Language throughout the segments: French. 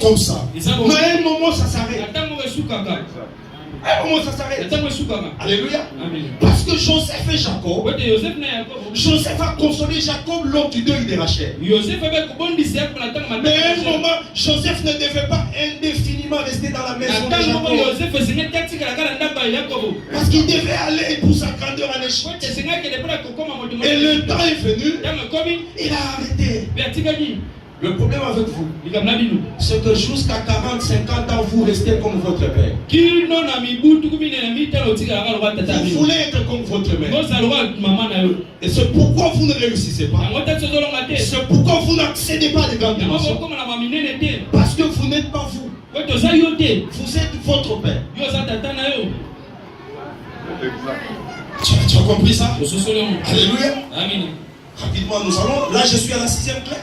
comme ça. Mais à un moment, ça s'arrête. À un moment, ça s'arrête. Alléluia. Parce que Joseph et Jacob, Joseph a consolé Jacob lors du deuil de Rachel. Mais à un moment, Joseph ne devait pas indéfiniment rester dans la maison de Jacob. Parce qu'il devait aller pour sa grandeur en Égypte. Et le temps est venu, il a arrêté. Le problème avec vous, c'est que jusqu'à 40, 50 ans, vous restez comme votre père. Vous voulez être comme votre mère. Et c'est pourquoi vous ne réussissez pas. C'est pourquoi vous n'accédez pas à des grandes dimensions. Parce que vous n'êtes pas vous. Vous êtes votre père. Tu as compris ça? Alléluia. Amen. Rapidement, nous allons. Là, je suis à la 6e clé.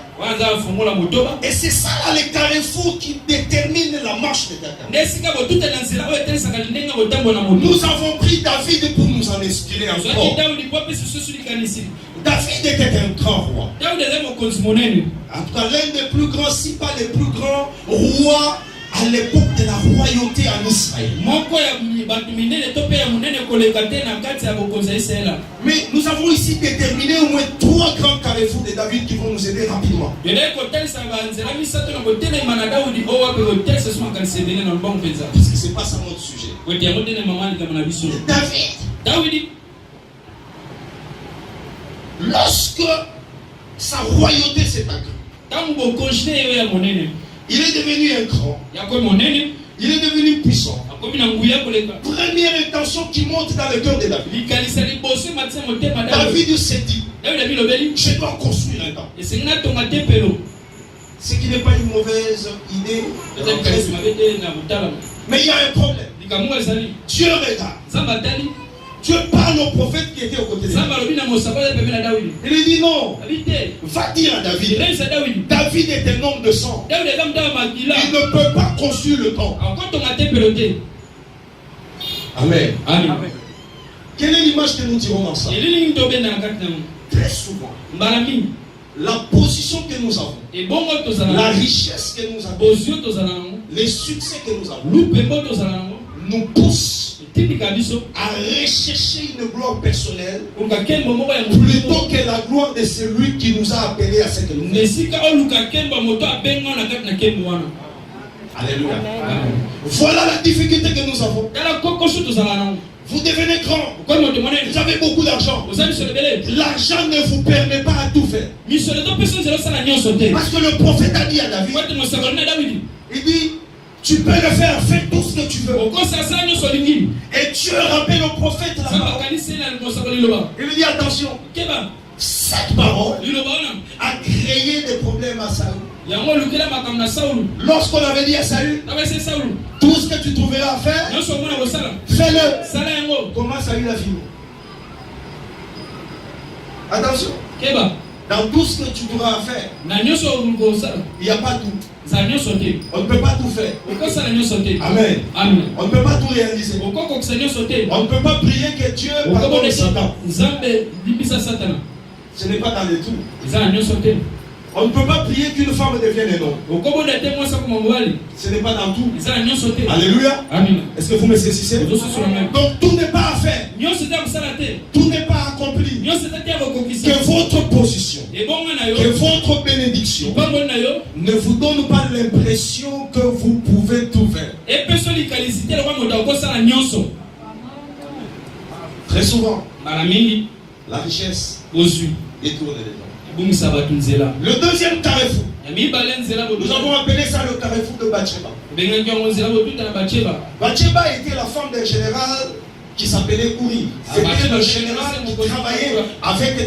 Et c'est ça là, les carrefours qui déterminent la marche de quelqu'un. Nous avons pris David pour nous en inspirer encore. David était un grand roi. En tout cas, l'un des plus grands, si pas les plus grands rois à l'époque de la royauté en Israël. Mais nous avons ici déterminé au moins 3 grands carrefours de David qui vont nous aider rapidement. Parce que c'est pas ça notre sujet. David, lorsque sa royauté s'est accrue, il est devenu un grand. Il est devenu puissant. Première intention qui monte dans le cœur de David. David s'est dit, je dois construire un temple. Ce qui n'est pas une mauvaise idée. Mais il y a un problème. Dieu regarde. Dieu parle au prophète qui était aux côtés de David. Il lui dit non. Va dire à David. David est un homme de sang. Il ne peut pas construire le temple. Amen. Amen. Quelle est l'image que nous tirons dans ça? Très souvent, la position que nous avons, la richesse que nous avons, les succès que nous avons, nous poussent à rechercher une gloire personnelle plutôt que la gloire de celui qui nous a appelés à cette gloire. Alléluia. Voilà la difficulté que nous avons. Vous devenez grand. Vous avez beaucoup d'argent. L'argent ne vous permet pas à tout faire. Parce que le prophète a dit à David, il dit, tu peux le faire tout ce que tu veux. Et Dieu rappelle au prophète là-bas. Il lui dit attention. Cette parole a créé des problèmes à Saül. Lorsqu'on avait dit à Saül, tout ce que tu trouveras à faire, fais-le. Comment Saül a fini? Attention. Dans tout ce que tu devras faire, il n'y a pas tout. On ne peut pas tout faire. Amen. Amen. On ne peut pas tout réaliser. On ne peut pas prier que Dieu pardonne Satan. Ce n'est pas dans les tout. On ne peut pas prier qu'une femme devienne un homme. Ce n'est pas dans tout. Alléluia. Amen. Est-ce que vous me saisissez? Donc tout n'est pas à faire. Tout n'est pas accompli. Que votre position, que votre bénédiction ne vous donne pas l'impression que vous pouvez tout faire. Très souvent, la richesse détourne les gens. Le deuxième carrefour, nous avons appelé ça le carrefour de Bathsheba. Bathsheba était la femme d'un général qui s'appelait Uri. C'était le général qui travaillait avec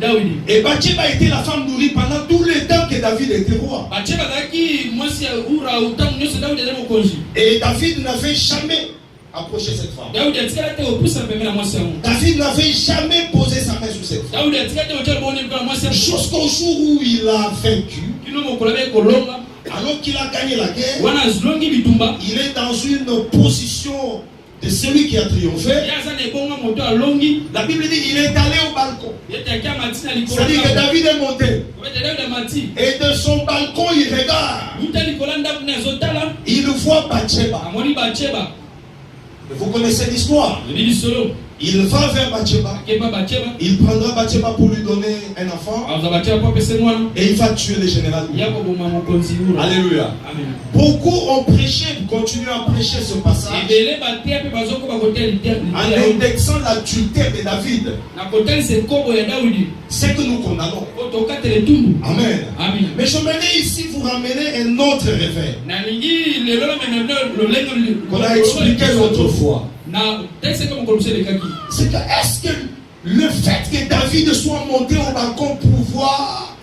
David. Et Bathsheba était la femme d'Uri pendant tout le temps que David était roi. Et David n'avait jamais approché cette femme. David n'avait jamais posé sa main sur cette femme. Jusqu'au jour où il a vaincu. Alors qu'il a gagné la guerre, il est dans une position de celui qui a triomphé. La Bible dit il est allé au balcon. C'est-à-dire que David est monté. Et de son balcon il regarde. Il voit Bathsheba. Vous connaissez l'histoire. Il va vers Bathsheba. Il prendra Bathsheba pour lui donner un enfant. Et il va tuer le général. Alléluia. Beaucoup ont prêché, continuent à prêcher ce passage en indexant l'adultère de David. C'est que nous condamnons. Amen. Mais je voudrais ici vous ramener un autre réveil qu'on a expliqué l'autre fois. C'est que est-ce que le fait que David soit monté au balcon pour voir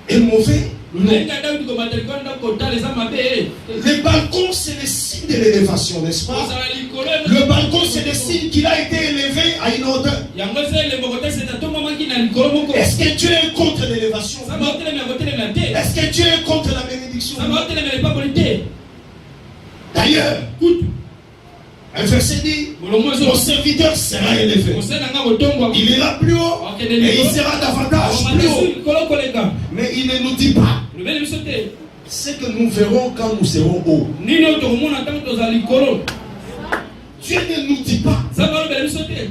est mauvais? Non. Le balcon c'est le signe de l'élévation, n'est-ce pas? Le balcon c'est le signe qu'il a été élevé à une hauteur. Est-ce que Dieu est contre l'élévation? Est-ce que Dieu est contre la bénédiction? D'ailleurs, un verset dit, mon serviteur sera élevé. Il ira plus haut et il sera davantage plus haut. Mais il ne nous dit pas. C'est que nous verrons quand nous serons hauts. Dieu ne nous dit pas.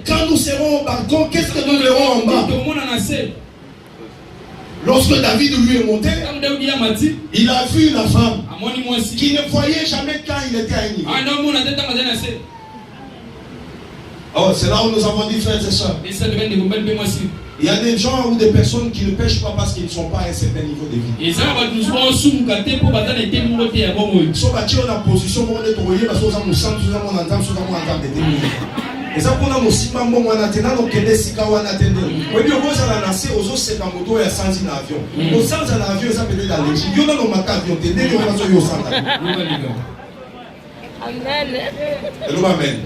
Quand nous serons au balcon, qu'est-ce que nous verrons en bas? Lorsque David lui est monté, il a vu la femme qui ne voyait jamais quand il était à un niveau. Oh, c'est là où nous avons dit, frères et sœurs. Il y a des gens ou des personnes qui ne pêchent pas parce qu'ils ne sont pas à un certain niveau de vie. Et ça, nous sommes en position pour être envoyés parce que nous sommes en entente, et ça, pour nous, si nous sommes en attendant, nous sommes en attendant. Oui, nous sommes en lancé aux autres, c'est un moto et sans un avion. Nous sommes en avion, ça peut être allergique. Nous sommes en avion, nous sommes en avion. Amen.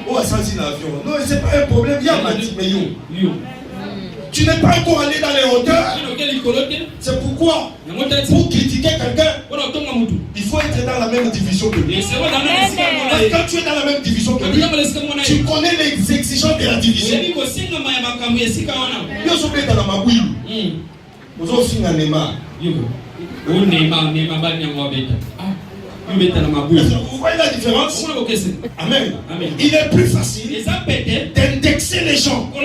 Ou à sans un avion. Non, c'est pas un problème. Il y a un mais tu n'es pas encore allé dans les hauteurs. C'est pourquoi, pour critiquer quelqu'un, il faut être dans la même division que lui. Parce que quand tu es dans la même division que lui, tu connais les exigences de la division. Nous sommes dans la mabouille. Nous sommes dans le Neymar. Vous voyez la différence? Amen. Il est plus facile d'indexer les gens quand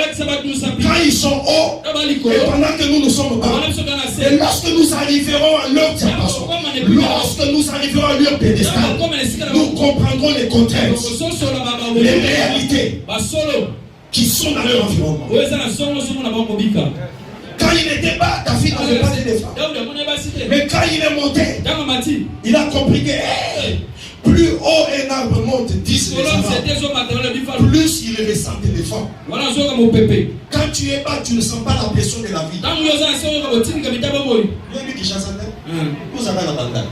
ils sont hauts et pendant que nous sommes bas. Et lorsque nous arriverons à leur diapason, lorsque nous arriverons à leur pédestal, nous comprendrons les contraintes, les réalités qui sont dans leur environnement. Quand il était bas, David n'avait pas de défense. Mais quand il est monté, il a compris que plus haut un arbre monte, disent les enfants, plus il ressent des défenses. Quand tu es bas, tu ne sens pas la pression de la vie. Vous avez la bande.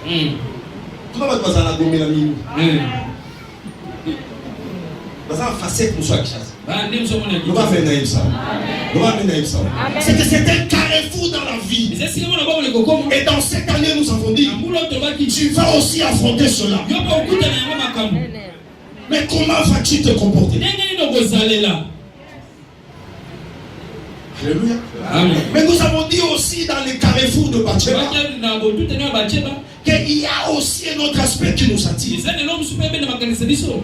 Tout le monde va la gommer la mine. Vous avez facette pour soi qui chasse. C'est que c'est un carrefour dans la vie. Et dans cette année, nous avons dit, tu vas aussi affronter cela. Mais comment vas-tu te comporter? Alléluia. Mais nous avons dit aussi dans les carrefours de Bathsheba qu'il y a aussi un autre aspect qui nous attire.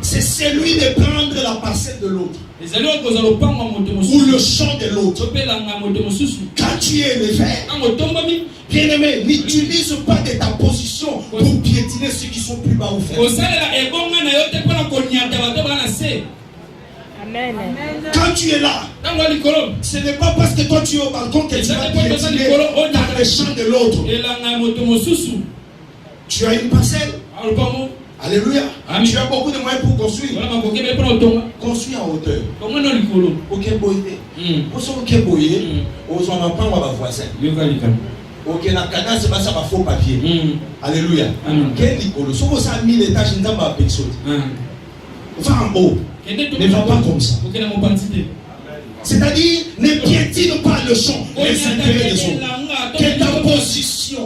C'est celui de prendre la parcelle de l'autre ou le champ de l'autre. Quand tu es élevé, bien-aimé, n'utilise pas de ta position pour piétiner ceux qui sont plus bas ou faibles. Amen. Quand tu es là, ce n'est pas parce que toi tu es au balcon que tu vas piétiner dans le champ de l'autre. Tu as une parcelle. Alléluia. Tu as beaucoup de moyens pour construire. Construis en hauteur. Ok, boyé. Pour ceux qui boyé, aux enfants ou à voisin. Ok, la cadence, c'est pas ça, faux papier. Alléluia. Quel Nicolo. Si vous avez 1000 étages, je ne vais pas personne. Va en haut. Ne va pas comme ça. C'est-à-dire, ne piétine pas le champ, les intérêts des autres. Quelle ta position?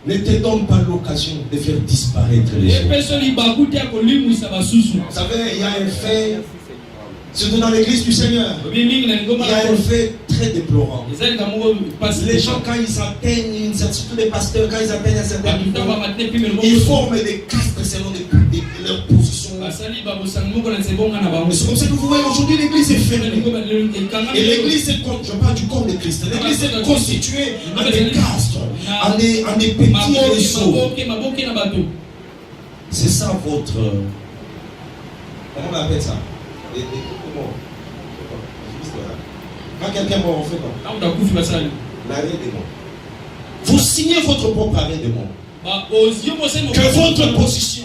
Ne te donne pas l'occasion de faire disparaître les autres. Vous savez, il y a un fait, surtout dans l'église du Seigneur, il y a un fait très déplorant. Les gens, quand ils atteignent, surtout les pasteurs, quand ils atteignent un certain niveau, ils forment des castes selon leur position. C'est comme ça que vous voyez aujourd'hui l'église est fermée. Et l'église est, je parle du corps de Christ, l'église est constituée en des castes, en des petits réseaux. C'est ça votre... Comment on appelle ça? Quand quelqu'un mort, on fait quoi? L'arrêt des morts. Vous signez votre propre arrêt des morts. Que votre position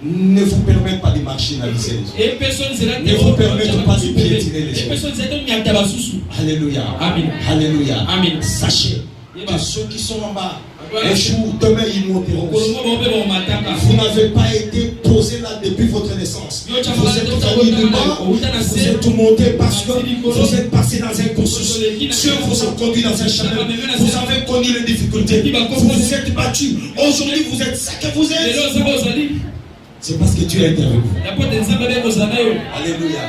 ne vous permette pas de marginaliser les autres. Ne vous permette pas de piétiner les autres. Alléluia. Amen. Alléluia. Amen. Sachez que ceux qui sont en bas, un jour, demain, ils monteront. Vous n'avez pas été posé là depuis votre naissance. Vous êtes venu du bas, vous êtes monté parce que vous êtes passé dans un cursus. Dieu vous a conduit dans un chemin. Vous avez connu les difficultés. Vous vous êtes battu. Aujourd'hui, vous êtes ce que vous êtes. C'est parce que Dieu est avec vous. Alléluia.